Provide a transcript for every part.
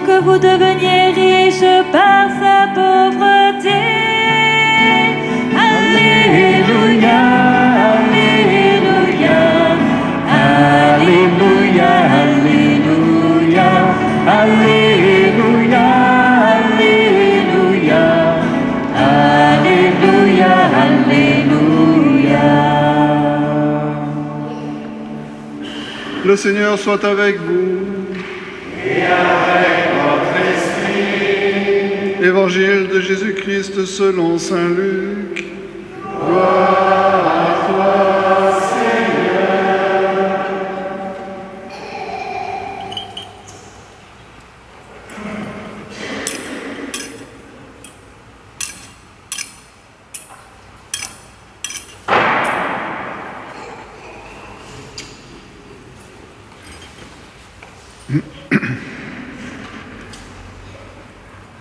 pour que vous deveniez riches par sa pauvreté. Alléluia, Alléluia, Alléluia, Alléluia, Alléluia, Alléluia, Alléluia, Alléluia. Le Seigneur soit avec vous. Et avec votre esprit. Évangile de Jésus-Christ selon saint Luc. Gloire à toi, Seigneur.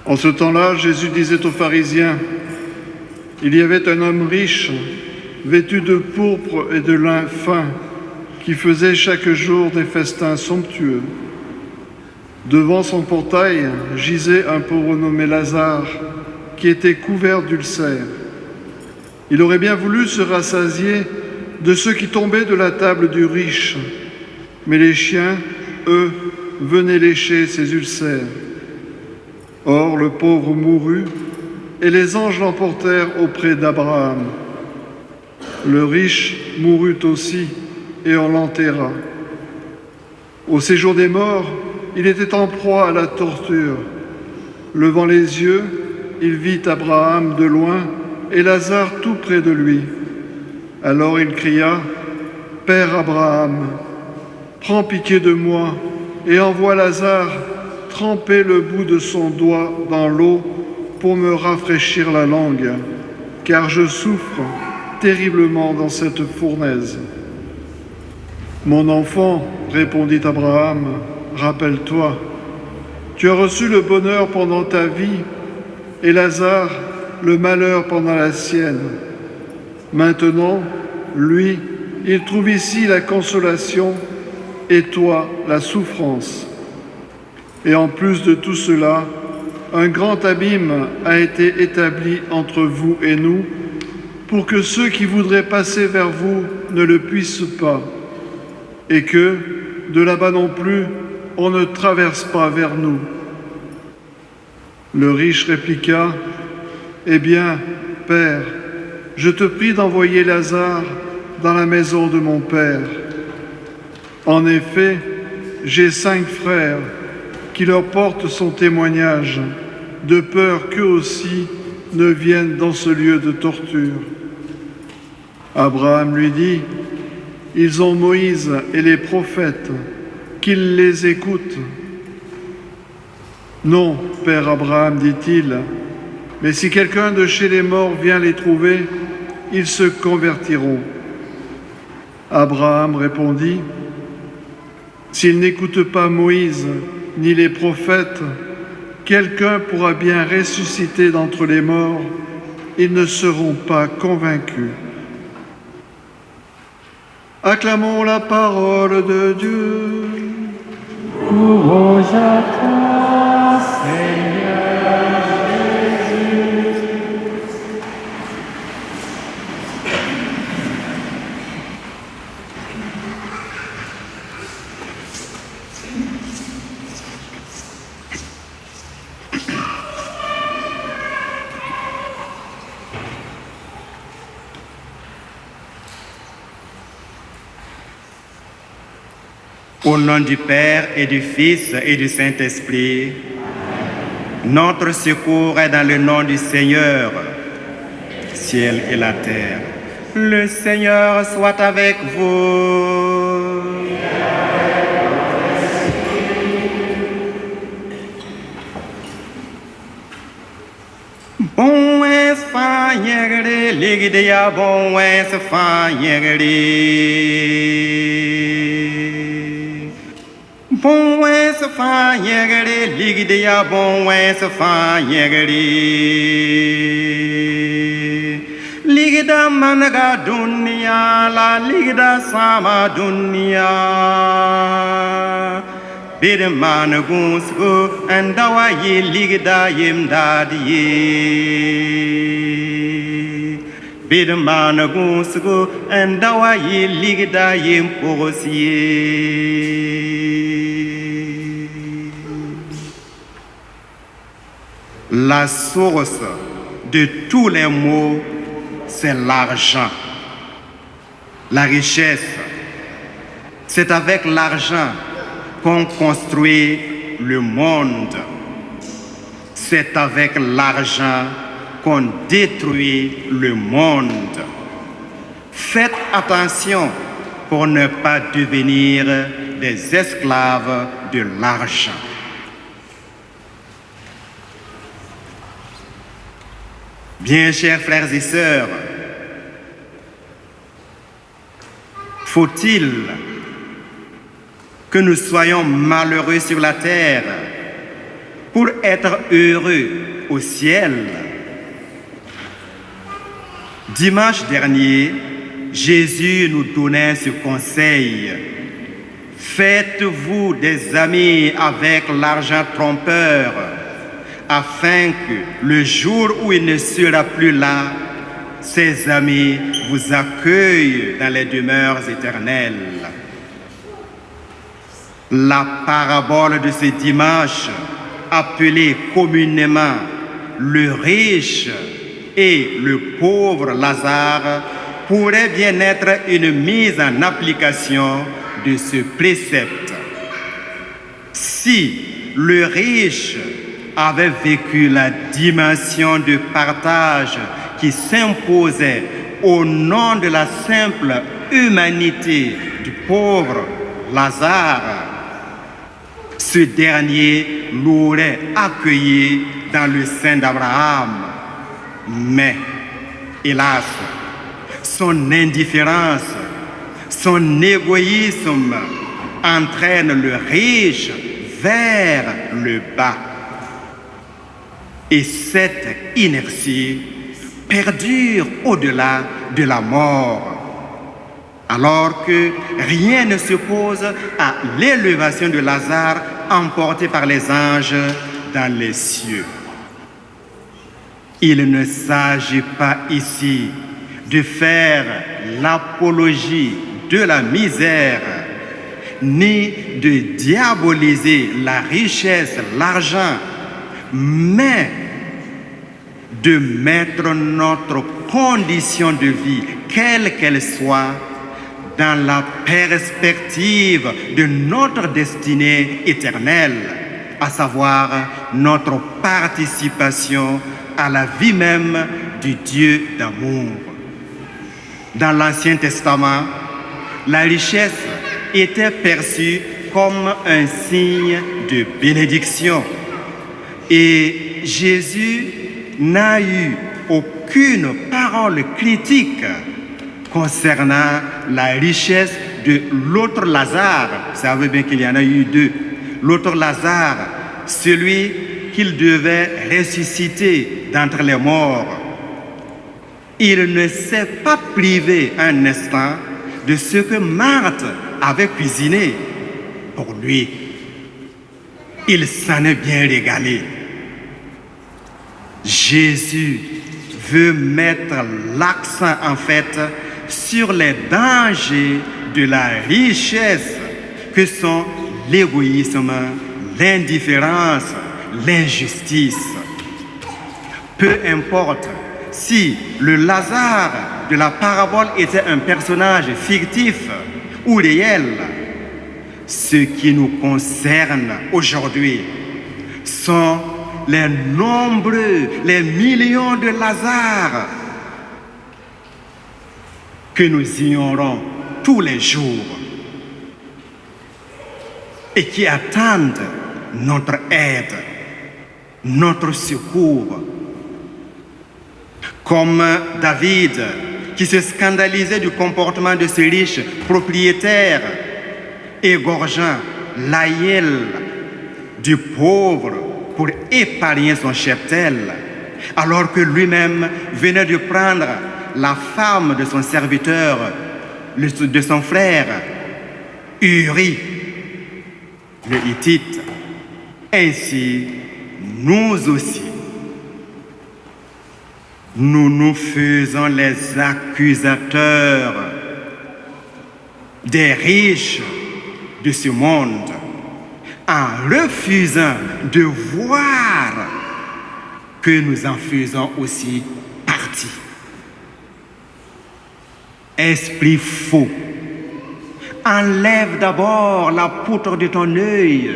En ce temps-là, Jésus disait aux pharisiens, « Il y avait un homme riche, vêtu de pourpre et de lin fin, qui faisait chaque jour des festins somptueux. Devant son portail gisait un pauvre nommé Lazare, qui était couvert d'ulcères. Il aurait bien voulu se rassasier de ceux qui tombaient de la table du riche, mais les chiens, eux, venaient lécher ses ulcères. Or, le pauvre mourut, et les anges l'emportèrent auprès d'Abraham. Le riche mourut aussi, et on l'enterra. Au séjour des morts, il était en proie à la torture. Levant les yeux, il vit Abraham de loin et Lazare tout près de lui. Alors il cria, « Père Abraham, prends pitié de moi et envoie Lazare tremper le bout de son doigt dans l'eau pour me rafraîchir la langue, car je souffre terriblement dans cette fournaise. » « Mon enfant, répondit Abraham, rappelle-toi, tu as reçu le bonheur pendant ta vie et Lazare le malheur pendant la sienne. Maintenant, lui, il trouve ici la consolation et toi la souffrance. Et en plus de tout cela, un grand abîme a été établi entre vous et nous pour que ceux qui voudraient passer vers vous ne le puissent pas et que, de là-bas non plus, on ne traverse pas vers nous. » Le riche répliqua, « Eh bien, Père, je te prie d'envoyer Lazare dans la maison de mon Père. En effet, j'ai 5 frères qui leur portent son témoignage, de peur qu'eux aussi ne viennent dans ce lieu de torture. » Abraham lui dit, « Ils ont Moïse et les prophètes, qu'ils les écoutent. » « Non, Père Abraham, dit-il, mais si quelqu'un de chez les morts vient les trouver, ils se convertiront. » Abraham répondit, « S'ils n'écoutent pas Moïse ni les prophètes, quelqu'un pourra bien ressusciter d'entre les morts, ils ne seront pas convaincus. » Acclamons la parole de Dieu. Louange à toi, Seigneur Jésus. Au nom du Père et du Fils et du Saint-Esprit, notre secours est dans le nom du Seigneur, ciel et la terre. Le Seigneur soit avec vous. Bon es fanyere, ligdia bon es fanyere. Bon es fanyere, ligdia bon es fanyere. Ligda managa dunia, la ligda sama dunia. Bidman Gunsgo and Dawayi Ligdayim Dadiye. Bidman Gunsgo and Dawayi Ligdayim Porosiye. La source de tous les maux, c'est l'argent. La richesse, c'est avec l'argent qu'on construit le monde. C'est avec l'argent qu'on détruit le monde. Faites attention pour ne pas devenir des esclaves de l'argent. Bien chers frères et sœurs, faut-il que nous soyons malheureux sur la terre pour être heureux au ciel? Dimanche dernier, Jésus nous donnait ce conseil. Faites-vous des amis avec l'argent trompeur, afin que le jour où il ne sera plus là, ses amis vous accueillent dans les demeures éternelles. La parabole de ce dimanche, appelée communément le riche et le pauvre Lazare, pourrait bien être une mise en application de ce précepte. Si le riche avait vécu la dimension de partage qui s'imposait au nom de la simple humanité du pauvre Lazare, ce dernier l'aurait accueilli dans le sein d'Abraham. Mais, hélas, son indifférence, son égoïsme entraîne le riche vers le bas. Et cette inertie perdure au-delà de la mort, alors que rien ne s'oppose à l'élévation de Lazare emporté par les anges dans les cieux. Il ne s'agit pas ici de faire l'apologie de la misère, ni de diaboliser la richesse, l'argent, mais de mettre notre condition de vie, quelle qu'elle soit, dans la perspective de notre destinée éternelle, à savoir notre participation à la vie même du Dieu d'amour. Dans l'Ancien Testament, la richesse était perçue comme un signe de bénédiction. Et Jésus n'a eu aucune parole critique concernant la richesse de l'autre Lazare. Vous savez bien qu'il y en a eu deux. L'autre Lazare, celui qu'il devait ressusciter d'entre les morts. Il ne s'est pas privé un instant de ce que Marthe avait cuisiné pour lui. Il s'en est bien régalé. Jésus veut mettre l'accent en fait sur les dangers de la richesse que sont l'égoïsme, l'indifférence, l'injustice. Peu importe si le Lazare de la parabole était un personnage fictif ou réel, ce qui nous concerne aujourd'hui sont les nombreux, les millions de Lazare que nous ignorons tous les jours et qui attendent notre aide, notre secours. Comme David, qui se scandalisait du comportement de ce riche propriétaire, égorgeant l'aïeul du pauvre pour épargner son cheptel, alors que lui-même venait de prendre la femme de son serviteur, de son frère, Uri, le Hittite. Ainsi, nous aussi, nous nous faisons les accusateurs des riches de ce monde en refusant de voir que nous en faisons aussi partie. Esprit faux, enlève d'abord la poutre de ton œil,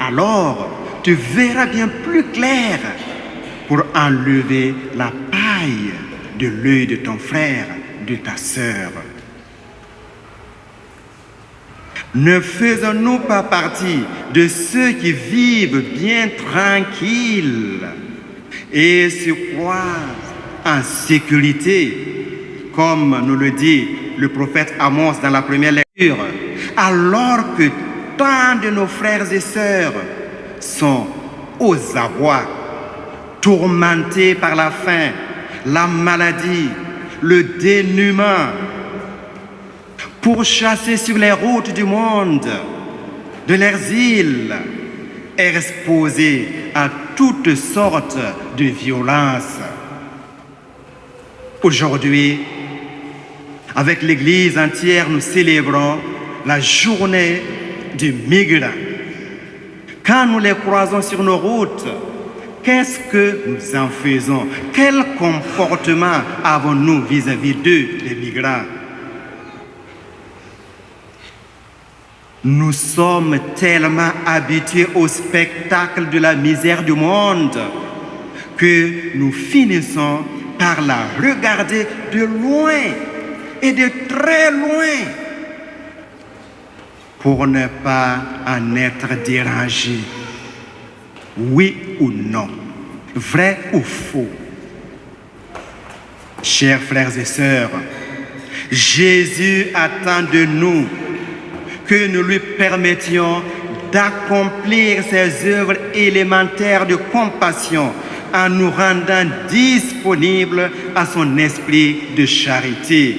alors tu verras bien plus clair pour enlever la paille de l'œil de ton frère, de ta sœur. Ne faisons-nous pas partie de ceux qui vivent bien tranquilles et se croient en sécurité, comme nous le dit le prophète Amos dans la première lecture, alors que tant de nos frères et sœurs sont aux abois, tourmentés par la faim, la maladie, le dénuement, pourchassés sur les routes du monde, de leurs îles, exposés à toutes sortes de violences. Aujourd'hui, avec l'Église entière, nous célébrons la journée du migrant. Quand nous les croisons sur nos routes, qu'est-ce que nous en faisons? Quel comportement avons-nous vis-à-vis d'eux, les migrants? Nous sommes tellement habitués au spectacle de la misère du monde que nous finissons par la regarder de loin et de très loin pour ne pas en être dérangés. Oui ou non, vrai ou faux? Chers frères et sœurs, Jésus attend de nous que nous lui permettions d'accomplir ses œuvres élémentaires de compassion en nous rendant disponibles à son esprit de charité.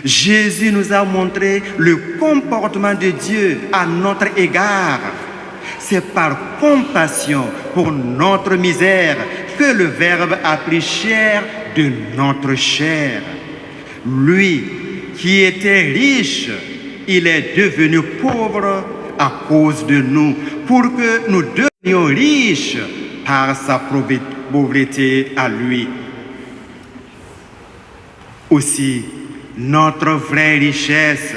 Jésus nous a montré le comportement de Dieu à notre égard. C'est par compassion pour notre misère que le Verbe a pris chair de notre chair. Lui qui était riche, il est devenu pauvre à cause de nous, pour que nous devenions riches par sa pauvreté à lui. Aussi, notre vraie richesse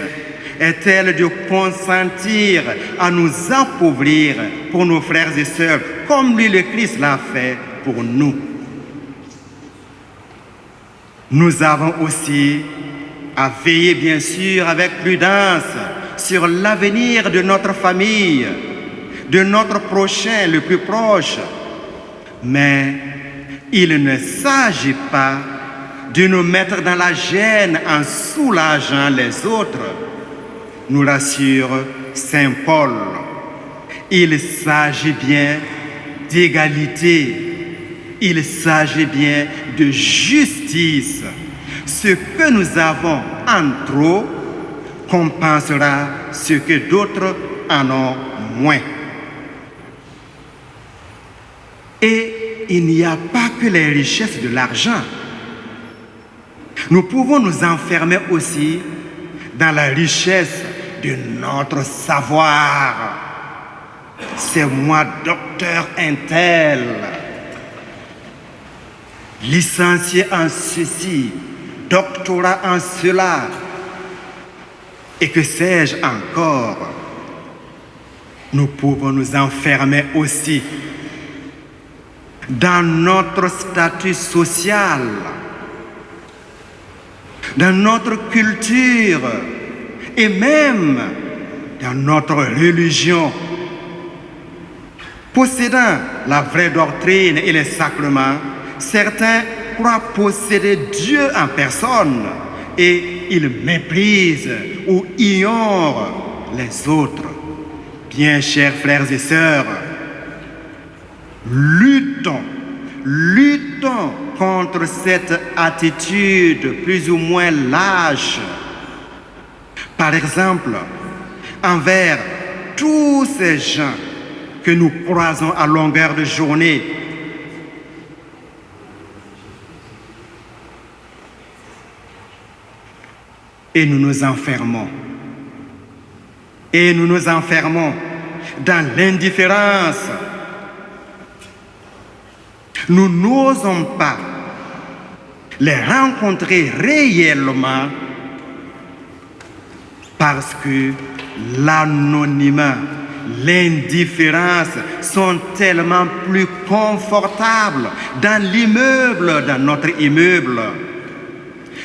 est-elle de consentir à nous appauvrir pour nos frères et sœurs, comme lui, le Christ, l'a fait pour nous. Nous avons aussi à veiller, bien sûr, avec prudence sur l'avenir de notre famille, de notre prochain le plus proche. Mais il ne s'agit pas de nous mettre dans la gêne en soulageant les autres, nous rassure Saint Paul. Il s'agit bien d'égalité, il s'agit bien de justice. Ce que nous avons en trop compensera ce que d'autres en ont moins. Et il n'y a pas que les richesses de l'argent. Nous pouvons nous enfermer aussi dans la richesse de notre savoir. C'est moi, docteur Intel, licencié en ceci, doctorat en cela, et que sais-je encore. Nous pouvons nous enfermer aussi dans notre statut social, dans notre culture et même dans notre religion. Possédant la vraie doctrine et les sacrements, certains croient posséder Dieu en personne et ils méprisent ou ignorent les autres. Bien, chers frères et sœurs, luttons contre cette attitude plus ou moins lâche. Par exemple, envers tous ces gens que nous croisons à longueur de journée. Et nous nous enfermons. Et nous nous enfermons dans l'indifférence. Nous n'osons pas les rencontrer réellement parce que l'anonymat, l'indifférence sont tellement plus confortables dans l'immeuble, dans notre immeuble,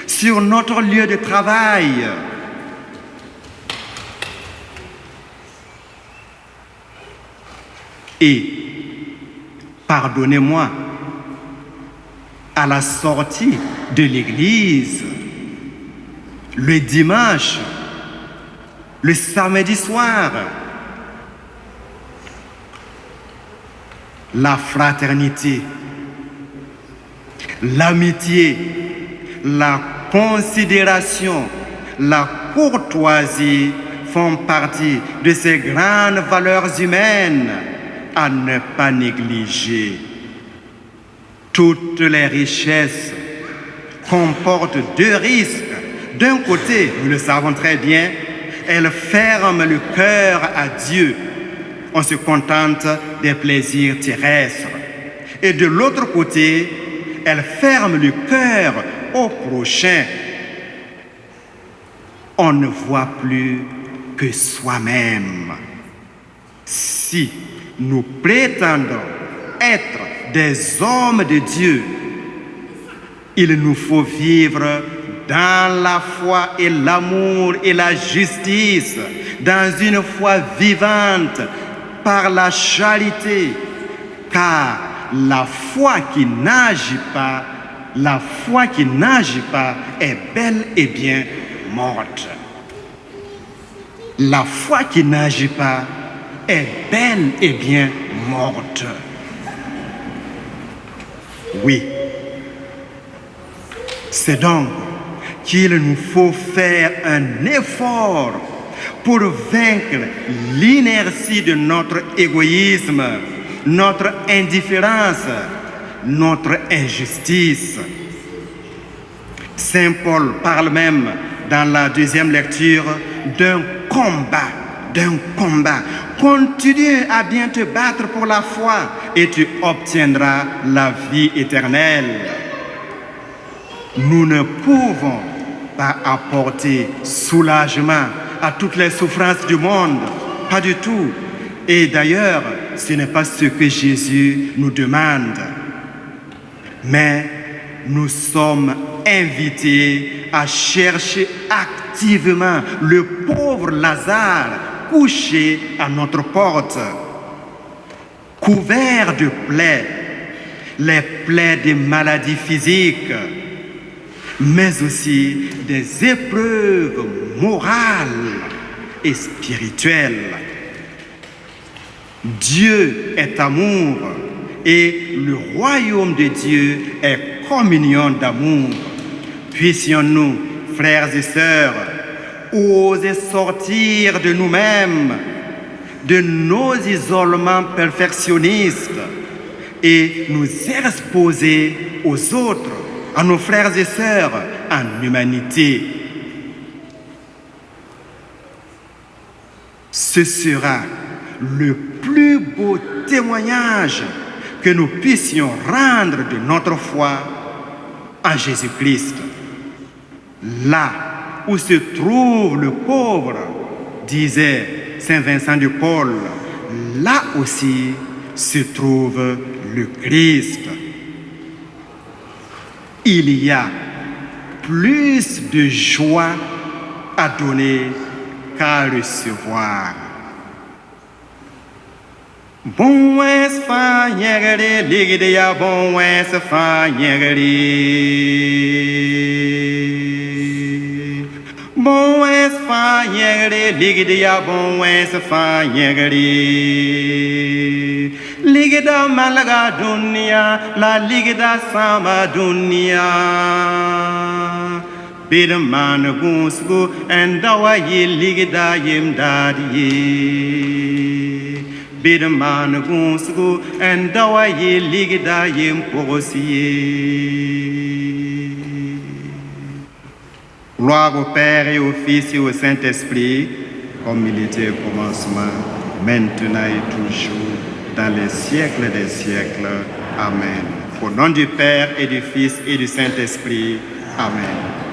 sur notre lieu de travail. Et, pardonnez-moi, à la sortie de l'église, le dimanche, le samedi soir, la fraternité, l'amitié, la considération, la courtoisie font partie de ces grandes valeurs humaines à ne pas négliger. Toutes les richesses comportent deux risques. D'un côté, nous le savons très bien, elles ferment le cœur à Dieu. On se contente des plaisirs terrestres. Et de l'autre côté, elles ferment le cœur au prochain. On ne voit plus que soi-même. Si nous prétendons être des hommes de Dieu, il nous faut vivre dans la foi et l'amour et la justice, dans une foi vivante par la charité, car la foi qui n'agit pas, est bel et bien morte. La foi qui n'agit pas est bel et bien morte. Oui, c'est donc qu'il nous faut faire un effort pour vaincre l'inertie de notre égoïsme, notre indifférence, notre injustice. Saint Paul parle même dans la deuxième lecture d'un combat. Continue à bien te battre pour la foi et tu obtiendras la vie éternelle. Nous ne pouvons pas apporter soulagement à toutes les souffrances du monde, pas du tout. Et d'ailleurs, ce n'est pas ce que Jésus nous demande. Mais nous sommes invités à chercher activement le pauvre Lazare couché à notre porte, couvert de plaies, les plaies des maladies physiques, mais aussi des épreuves morales et spirituelles. Dieu est amour et le royaume de Dieu est communion d'amour. Puissions-nous, frères et sœurs, oser sortir de nous-mêmes, de nos isolements perfectionnistes et nous exposer aux autres, à nos frères et sœurs en humanité. Ce sera le plus beau témoignage que nous puissions rendre de notre foi en Jésus-Christ. Là où se trouve le pauvre, disait Saint Vincent de Paul, là aussi se trouve le Christ. Il y a plus de joie à donner qu'à recevoir. Bon es fa yegere ligide ya bon es fa yegere. Bon es fa yegere ligide ya bon es fa yegere. Ligida malaga dunia la ligida sama dunia. Bidman Gunsku and Dawayi Ligidayim Dadi. Bidman Gunsku and Dawayi Ligidayim Porosi. Gloire au Père et au Fils et au Saint-Esprit, comme il était au commencement, maintenant et toujours, dans les siècles des siècles. Amen. Au nom du Père et du Fils et du Saint-Esprit. Amen.